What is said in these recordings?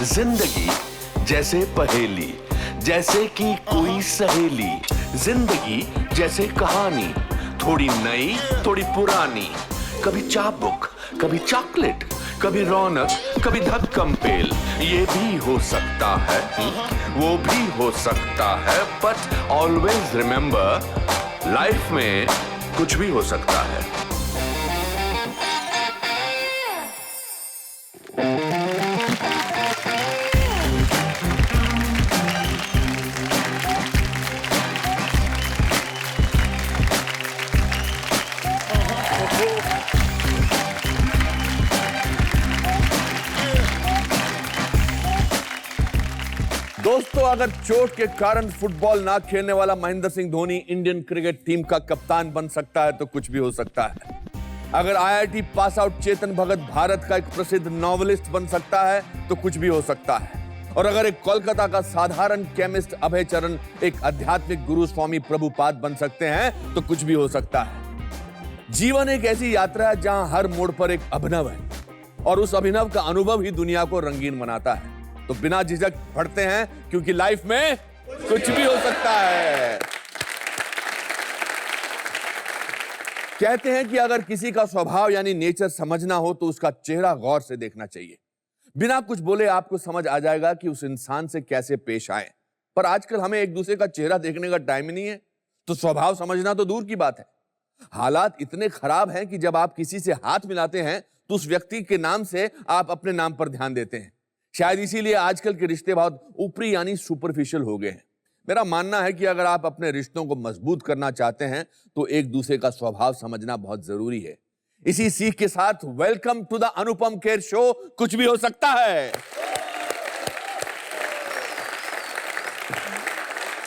जिंदगी जैसे पहेली, जैसे कि कोई सहेली। जिंदगी जैसे कहानी, थोड़ी नई थोड़ी पुरानी। कभी चाबुक, कभी चॉकलेट, कभी रौनक, कभी धक्कम पेल। ये भी हो सकता है, वो भी हो सकता है, बट ऑलवेज रिमेंबर, लाइफ में कुछ भी हो सकता है। दोस्तों, अगर चोट के कारण फुटबॉल ना खेलने वाला Mahendra Singh Dhoni Indian cricket team का कप्तान बन सकता है तो कुछ भी हो सकता है। अगर IIT pass out Chetan Bhagat Bharat का एक प्रसिद्ध नॉवेलिस्ट बन सकता है तो कुछ भी हो सकता है। और अगर एक कोलकाता का साधारण केमिस्ट अभय चरण एक आध्यात्मिक गुरु स्वामी प्रभुपाद बन सकते हैं तो कुछ भी हो सकता है। जीवन एक ऐसी यात्रा है जहां हर मोड़ पर एक अभिनव है और उस अभिनव का अनुभव ही दुनिया को रंगीन बनाता है। तो बिना झिझक पढ़ते हैं, क्योंकि लाइफ में कुछ भी हो सकता है। कहते हैं कि अगर किसी का स्वभाव यानी नेचर समझना हो तो उसका चेहरा गौर से देखना चाहिए। बिना कुछ बोले आपको समझ आ जाएगा कि उस इंसान से कैसे पेश आए। पर आजकल हमें एक दूसरे का चेहरा देखने का टाइम ही नहीं है, तो स्वभाव समझना तो दूर की बात है। हालात इतने खराब हैं कि जब आप किसी से हाथ मिलाते हैं तो उस व्यक्ति के नाम से आप अपने नाम पर ध्यान देते हैं। शायद इसीलिए आजकल के रिश्ते बहुत ऊपरी यानी सुपरफिशियल हो गए हैं। मेरा मानना है कि अगर आप अपने रिश्तों को मजबूत करना चाहते हैं तो एक दूसरे का स्वभाव समझना बहुत जरूरी है। इसी सीख के साथ welcome to the Anupam Kher show, कुछ भी हो सकता है।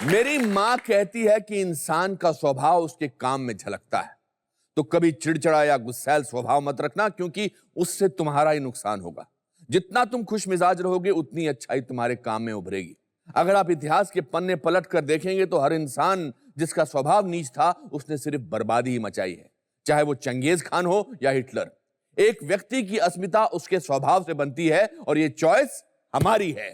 मेरी मां कहती है कि इंसान का स्वभाव उसके काम में झलकता है, तो कभी चिड़चिड़ा या गुस्सैल स्वभाव मत रखना, क्योंकि उससे तुम्हारा ही नुकसान होगा। जितना तुम खुश मिजाज रहोगे उतनी अच्छाई तुम्हारे काम में उभरेगी। अगर आप इतिहास के पन्ने पलट कर देखेंगे तो हर इंसान जिसका स्वभाव नीच था उसने सिर्फ बर्बादी ही मचाई है, चाहे वो चंगेज खान हो या हिटलर। एक व्यक्ति की अस्मिता उसके स्वभाव से बनती है और ये चॉइस हमारी है।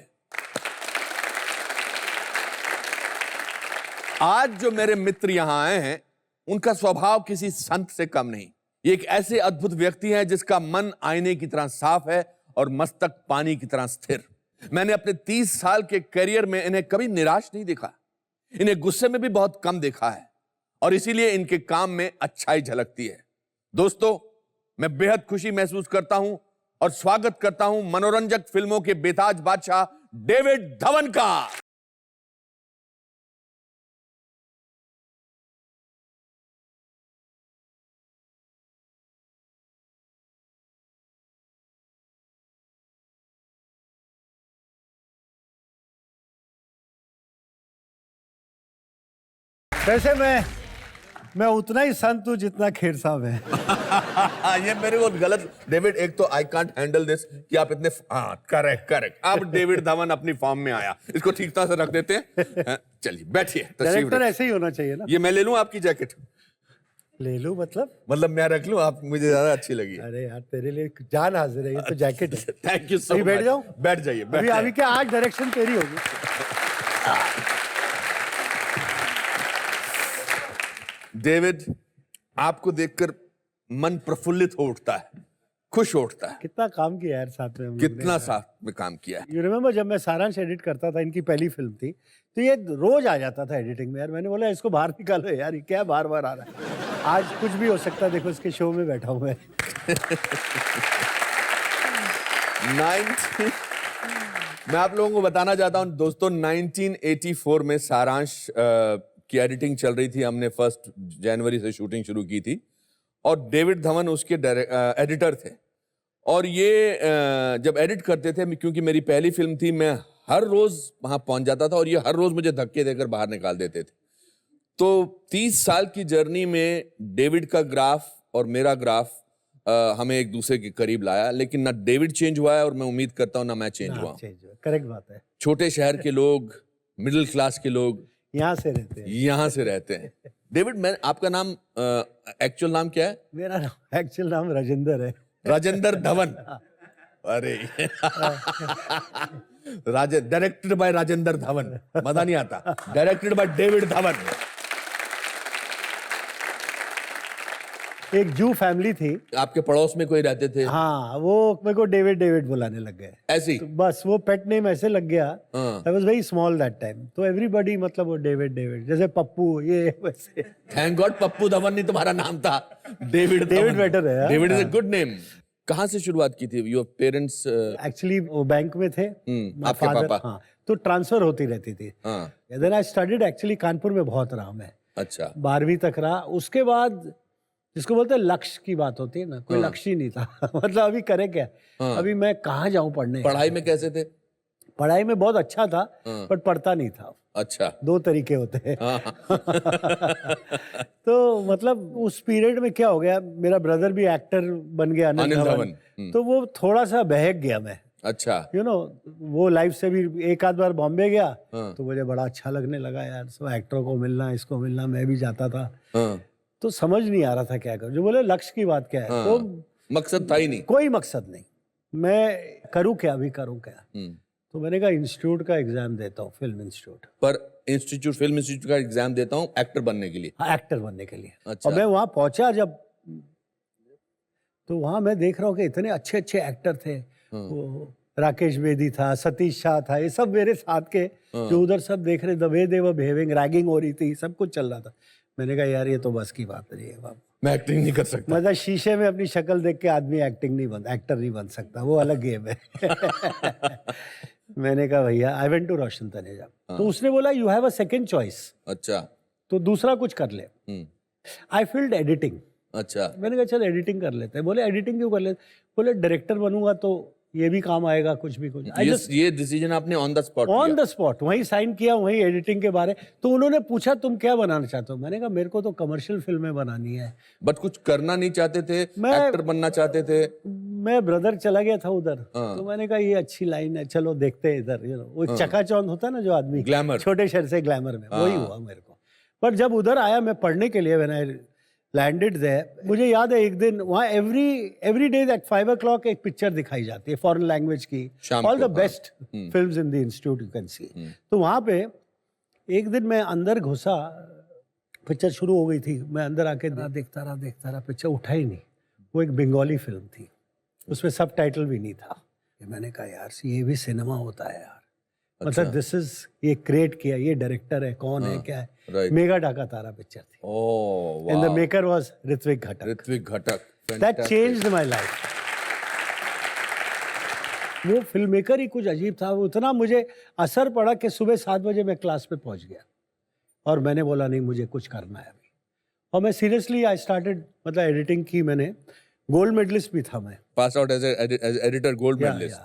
आज जो मेरे मित्र यहां आए हैं उनका स्वभाव किसी संत से कम नहीं। ये एक ऐसे अद्भुत व्यक्ति हैं जिसका मन आईने की तरह साफ है और मस्तक पानी की तरह स्थिर। मैंने अपने 30 साल के करियर में इन्हें कभी निराश नहीं देखा, इन्हें गुस्से में भी बहुत कम देखा है, और इसीलिए इनके काम में अच्छाई झलकती है। दोस्तों, मैं बेहद खुशी महसूस करता हूं और स्वागत करता हूं मनोरंजक फिल्मों के बेताज बादशाह डेविड धवन का। वैसे मैं उतना ही संत हूं जितना खेर साहब है। ये मेरे को गलत, डेविड, एक तो आई कांट हैंडल दिस कि आप इतने, हाँ करेक्ट। अब डेविड धवन अपनी फॉर्म में आया, इसको ठीक तरह से रख देते हैं। चलिए बैठिए। डायरेक्टर ऐसे ही होना चाहिए ना। ये मैं ले लूं आपकी जैकेट? ले लूं मतलब मैं रख लूं, आप मुझे ज्यादा अच्छी लगी। अरे यार, तेरे लिए जान हाजिर है, ये तो जैकेट है। Thank you so much. बैठ जाऊं? बैठ जाइए। अभी क्या, आज डायरेक्शन तेरी होगी। डेविड, आपको देखकर मन प्रफुल्लित हो उठता है, खुश हो उठता है। कितना काम किया यार साथ में, कितना साथ में काम किया है। यू रिमेम्बर जब मैं सारांश एडिट करता था, इनकी पहली फिल्म थी, तो ये रोज आ जाता था एडिटिंग में। यार मैंने बोला इसको बाहर निकालो यार, ये क्या बार बार आ रहा है। आज कुछ भी हो सकता है, देखो इसके शो में बैठा हुआ है। मैं आप लोगों को बताना चाहता हूं दोस्तों, 1984 में सारांश की एडिटिंग चल रही थी। हमने 1 जनवरी से शूटिंग शुरू की थी और डेविड धवन उसके एडिटर थे। और ये जब एडिट करते थे, क्योंकि मेरी पहली फिल्म थी, मैं हर रोज वहां पहुंच जाता था और ये हर रोज मुझे धक्के देकर बाहर निकाल देते थे। तो 30 साल की जर्नी में डेविड का ग्राफ और मेरा ग्राफ हमें एक दूसरे के करीब लाया, लेकिन ना डेविड चेंज हुआ है और मैं उम्मीद करता हूं ना मैं चेंज हुआ। करेक्ट बात है। छोटे शहर के लोग, मिडिल क्लास के लोग यहाँ से रहते हैं। डेविड, मैं आपका नाम एक्चुअल नाम क्या है? मेरा नाम एक्चुअल नाम राजेंद्र है। राजेंद्र धवन। अरे डायरेक्टेड बाय राजेंद्र धवन, मजा नहीं आता, डायरेक्टेड बाय डेविड धवन। एक जू फैमिली थी, आपके पड़ोस में कोई रहते थे? हाँ, वो मेरे को डेविड डेविड बुलाने लग गए ऐसी? तो बस वो पेट नेम ऐसे लग गया। हाँ। I was very small that time, तो एवरीबॉडी मतलब वो डेविड डेविड, जैसे पप्पू ये वैसे। थैंक गॉड पप्पू धवन नहीं तुम्हारा नाम था, डेविड डेविड धवन। बेटर है, हाँ। David is a good name. कहाँ से शुरुआत की थी? Your parents? एक्चुअली वो बैंक में थे, आपके पापा? हाँ, तो ट्रांसफर होती रहती थी। हाँ। Then I studied actually Kanpur में बहुत रहा मैं, अच्छा। 12वीं तक रहा। उसके बाद जिसको बोलते हैं लक्ष्य की बात होती है ना, कोई लक्ष्य ही नहीं था। मतलब अभी करे क्या, अभी मैं कहाँ जाऊँ पढ़ने। पढ़ाई में कैसे थे? पढ़ाई में बहुत अच्छा था, पर पढ़ता नहीं था। अच्छा। 2 तरीके होते हैं। तो मतलब उस पीरियड में क्या हो गया, मेरा ब्रदर भी एक्टर बन गया, अनिल धवन। तो वो थोड़ा सा बहक गया मैं। अच्छा। यू नो वो लाइफ से भी एक आध बार बॉम्बे गया, तो मुझे बड़ा अच्छा लगने लगा यार, सब एक्टरों को मिलना, इसको मिलना, मैं भी जाता था। तो समझ नहीं आ रहा था क्या करूं। जो बोले लक्ष्य की बात क्या है, तो मकसद था ही नहीं? कोई मकसद नहीं, मैं करूं क्या, अभी करूं क्या। तो मैंने कहा इंस्टीट्यूट का एग्जाम देता हूँ, फिल्म इंस्टीट्यूट। पर इंस्टीट्यूट, फिल्म इंस्टीट्यूट का एग्जाम देता हूँ एक्टर बनने के लिए? हाँ, एक्टर बनने के लिए। अच्छा। और मैं वहां पहुंचा जब, तो वहां मैं देख रहा हूँ कि इतने अच्छे अच्छे एक्टर थे। वो राकेश बेदी था, सतीश शाह था, ये सब मेरे साथ के जो उधर सब देख रहे, the way they were behaving, ragging हो रही थी, सब कुछ चल रहा था। मैंने कहा यार ये तो बस की बात नहीं है बाबू, मैं एक्टिंग नहीं कर सकता। मतलब शीशे में अपनी शक्ल देख के आदमी एक्टर नहीं बन सकता, वो अलग गेम है। मैंने कहा भैया आई वेंट टू रोशन तनेजा। तो उसने बोला you have a second choice. अच्छा। तो दूसरा कुछ कर ले। आई फील्ड एडिटिंग। अच्छा। मैंने कहा चल एडिटिंग कर लेते हैं। बोले एडिटिंग क्यों कर लेते? बोले डायरेक्टर बनूंगा तो ये भी काम आएगा, कुछ भी कुछ। ये डिसीजन आपने on the spot? On the spot वहीं साइन किया, वहीं एडिटिंग के बारे। तो उन्होंने पूछा तुम क्या बनाना चाहते हो? मैंने कहा मेरे को तो कमर्शियल फिल्में बनानी है। बट कुछ करना नहीं चाहते थे? मैं एक्टर बनना चाहते थे? मैं ब्रदर चला गया था उधर, तो मैंने कहा ये अच्छी लाइन है, चलो देखते हैं इधर। वो चकाचौंध होता है ना जो आदमी, ग्लैमर, छोटे शहर से ग्लैमर में, वही हुआ मेरे को। पर जब उधर आया मैं पढ़ने के लिए, व्हेन आई लैंडेड देयर, मुझे याद है एक दिन वहाँ एवरी डे एट 5 o'clock एक पिक्चर दिखाई जाती है फॉरेन लैंग्वेज की, all the best films in the institute you can see. तो वहाँ पे एक दिन मैं अंदर घुसा, पिक्चर शुरू हो गई थी, मैं अंदर आके देखता रहा, पिक्चर उठा ही नहीं। वो एक बंगाली फिल्म थी, उसमें सब टाइटल भी नहीं था। मैंने कहा यार ये भी सिनेमा होता है यार, मतलब दिस इज, ये क्रिएट किया, ये डायरेक्टर है, कौन है, क्या है। मेगा ढाका तारा पिक्चर थी, and the maker was Ritwik Ghatak. That changed my life. वो फिल्म मेकर ही कुछ अजीब था, वो इतना मुझे असर पड़ा कि सुबह 7 बजे मैं क्लास पे पहुंच गया और मैंने बोला नहीं मुझे कुछ करना है अभी। और मैं सीरियसली आई स्टार्टेड, मतलब एडिटिंग की मैंने, गोल्ड मेडलिस्ट भी था मैं, pass out as editor, gold medallist.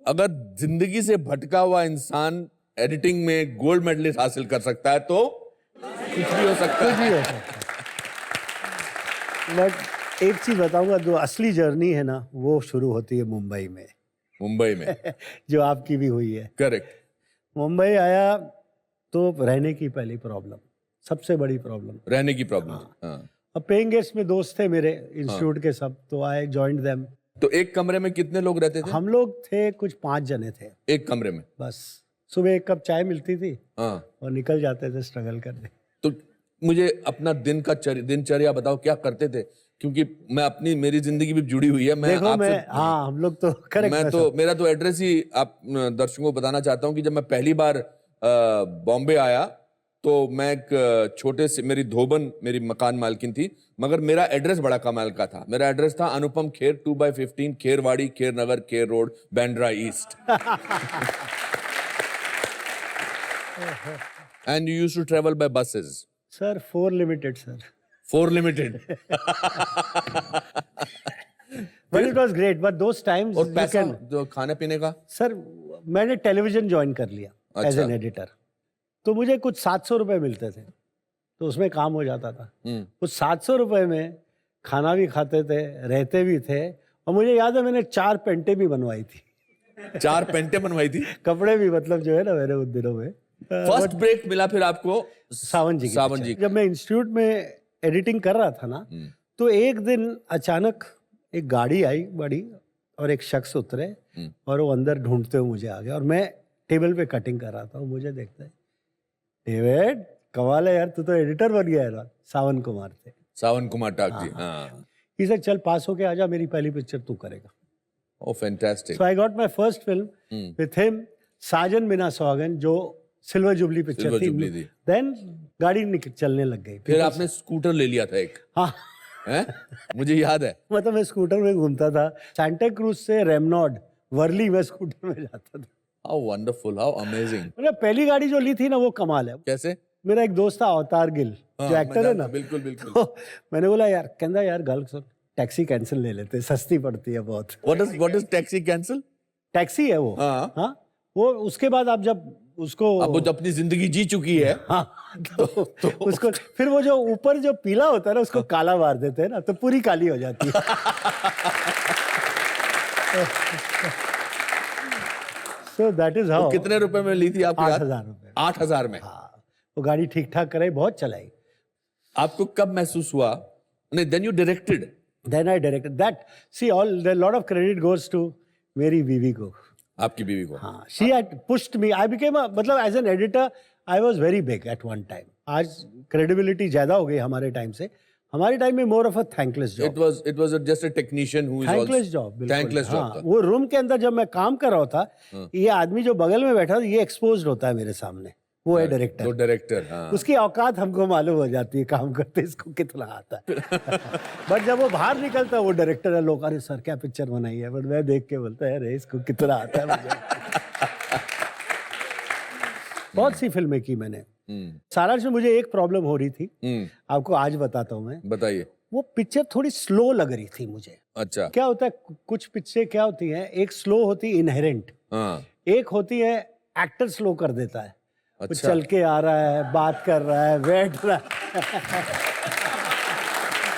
अगर जिंदगी से भटका हुआ इंसान एडिटिंग में गोल्ड मेडलिस्ट हासिल कर सकता है तो कुछ भी हो सकता है। बट एक चीज बताऊंगा, जो असली जर्नी है ना वो शुरू होती है मुंबई में। जो आपकी भी हुई है। करेक्ट। मुंबई आया तो रहने की पहली प्रॉब्लम, सबसे बड़ी प्रॉब्लम, रहने की प्रॉब्लम। अब पेइंग गेस्ट में दोस्त थे मेरे इंस्टीट्यूट के सब, तो आई जॉइंड देम। तो एक कमरे में कितने लोग रहते थे? हम लोग थे कुछ 5 जने थे एक कमरे में। बस सुबह 1 कप चाय मिलती थी और निकल जाते थे स्ट्रगल करने। तो मुझे अपना दिन का दिनचर्या बताओ, क्या करते थे? क्योंकि मैं मेरी जिंदगी भी जुड़ी हुई है। हाँ हम लोग तो करेक्ट। मेरा तो एड्रेस ही आप दर्शकों को बताना चाहता हूँ कि जब मैं पहली बार बॉम्बे आया तो मैं एक छोटे से, मेरी धोबन मेरी मकान मालकिन थी, मगर मेरा एड्रेस बड़ा कमाल का था। मेरा एड्रेस था Anupam Kher 2/15 Kherwadi, Kher Nagar, Kher road, Bandra east. And you used to travel by buses? Sir, 4 limited, sir. 4 limited. But it was great. But those times. और पैसा जो खाने पीने का? सर मैंने टेलीविजन ज्वाइन कर लिया एज एन एडिटर, तो मुझे कुछ 700 रुपए मिलते थे, तो उसमें काम हो जाता था। उस 700 रुपए में खाना भी खाते थे, रहते भी थे, और मुझे याद है मैंने 4 पेंटे भी बनवाई थी। 4 पेंटे बनवाई थी? कपड़े भी, मतलब जो है ना मेरे उन दिनों में। फर्स्ट ब्रेक मिला फिर आपको सावन जी। जब मैं इंस्टीट्यूट में एडिटिंग कर रहा था ना, तो एक दिन अचानक एक गाड़ी आई बड़ी, और एक शख्स उतरे और वो अंदर ढूंढते हुए मुझे आ गया और मैं टेबल पे कटिंग कर रहा था, वो मुझे देखता है, डेविड कमाल है यार, तू तो एडिटर बन गया यार। सावन कुमार थे। सावन कुमार टाक जी, हाँ। He said, चल पास होके आजा, मेरी पहली पिक्चर तू करेगा। Oh, fantastic. So I got my first film with him, साजन बिना सौगन, जो सिल्वर जुबली पिक्चर सिल्वर थी। जुबली थी। Then गाड़ी चलने लग गई। फिर आपने स्कूटर ले लिया था एक, हाँ, हैं? मुझे याद है। मतलब मैं स्कूटर में घूमता था, सांता क्रूज से रेमनॉड वर्ली में स्कूटर में जाता था। How wonderful, how amazing. मतलब पहली गाड़ी जो ली थी ना वो कमाल है। कैसे? मेरा एक दोस्त था अवतार गिल, जो हाँ, एक्टर है ना, बिल्कुल बिल्कुल। तो मैंने बोला यार, कहता यार गल सुन, टैक्सी कैंसिल ले लेते, सस्ती पड़ती है बहुत। What is taxi cancel? Taxi है वो। हाँ। हाँ, वो उसके बाद आप जब उसको, अब वो जो अपनी जिंदगी जी चुकी है, हाँ, तो उसको फिर वो जो ऊपर जो पीला होता है ना उसको काला मार देते हैं ना, तो पूरी काली हो जाती है। So that is how। वो कितने रुपए में ली थी आपकी? 8,000 रुपए। 8,000 में। हाँ, वो गाड़ी ठीक ठाक कराई, बहुत चलाई। आपको कब महसूस हुआ? नहीं, then you directed. Then I directed that. See, a lot of credit goes to मेरी बीवी को। आपकी बीवी को? हाँ, she had pushed me. I became a, मतलब as an editor, I was very big at one time. आज credibility ज्यादा हो गई हमारे टाइम से। हमारे टाइम में more of a thankless job. It was just a technician who is thankless also job, बिल्कुल। thankless job हाँ, था। वो रूम के अंदर जब मैं काम कर रहा था, ये आदमी जो बगल में बैठा था, ये एक्सपोज्ड होता है मेरे सामने। वो है डायरेक्टर। तो डायरेक्टर, हाँ। उसकी औकात हमको मालूम हो जाती है, काम करते इसको कितना आता है। बट जब वो बाहर निकलता है, वो डायरेक्टर है, लोग अरे सर क्या पिक्चर बनाई है, बट मैं देख के बोलता है अरे इसको कितना आता है मुझे। बहुत सी फिल्में की मैंने। सारांश में मुझे एक प्रॉब्लम हो रही थी, आपको आज बताता हूँ मैं। बताइए। वो पिक्चर थोड़ी स्लो लग रही थी मुझे। अच्छा। क्या होता है, कुछ पिक्चरें क्या होती हैं, एक स्लो होती है इनहेरेंट, हाँ। एक होती है एक्टर स्लो कर देता है। अच्छा। वो चल के आ रहा है, बात कर रहा है, बैठ रहा है।